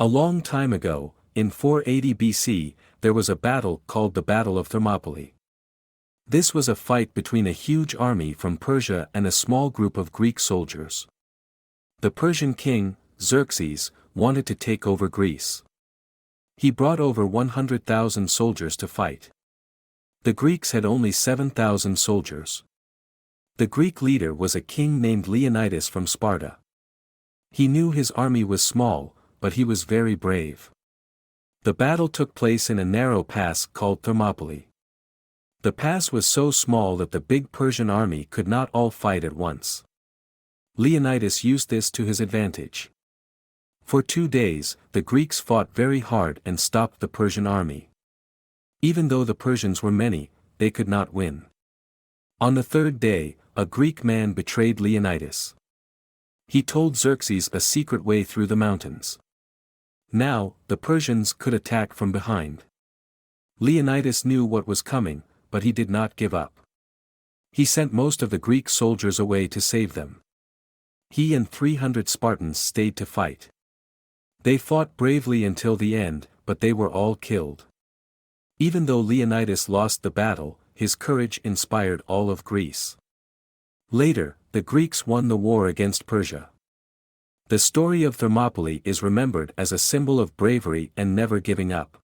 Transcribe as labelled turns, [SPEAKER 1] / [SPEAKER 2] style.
[SPEAKER 1] A long time ago, in 480 BC, there was a battle called the Battle of Thermopylae. This was a fight between a huge army from Persia and a small group of Greek soldiers. The Persian king, Xerxes, wanted to take over Greece. He brought over 100,000 soldiers to fight. The Greeks had only 7,000 soldiers. The Greek leader was a king named Leonidas from Sparta. He knew his army was small, but he was very brave. The battle took place in a narrow pass called Thermopylae. The pass was so small that the big Persian army could not all fight at once. Leonidas used this to his advantage. For 2 days, the Greeks fought very hard and stopped the Persian army. Even though the Persians were many, they could not win. On the third day, a Greek man betrayed Leonidas. He told Xerxes a secret way through the mountains. Now, the Persians could attack from behind. Leonidas knew what was coming, but he did not give up. He sent most of the Greek soldiers away to save them. He and 300 Spartans stayed to fight. They fought bravely until the end, but they were all killed. Even though Leonidas lost the battle, his courage inspired all of Greece. Later, the Greeks won the war against Persia. The story of Thermopylae is remembered as a symbol of bravery and never giving up.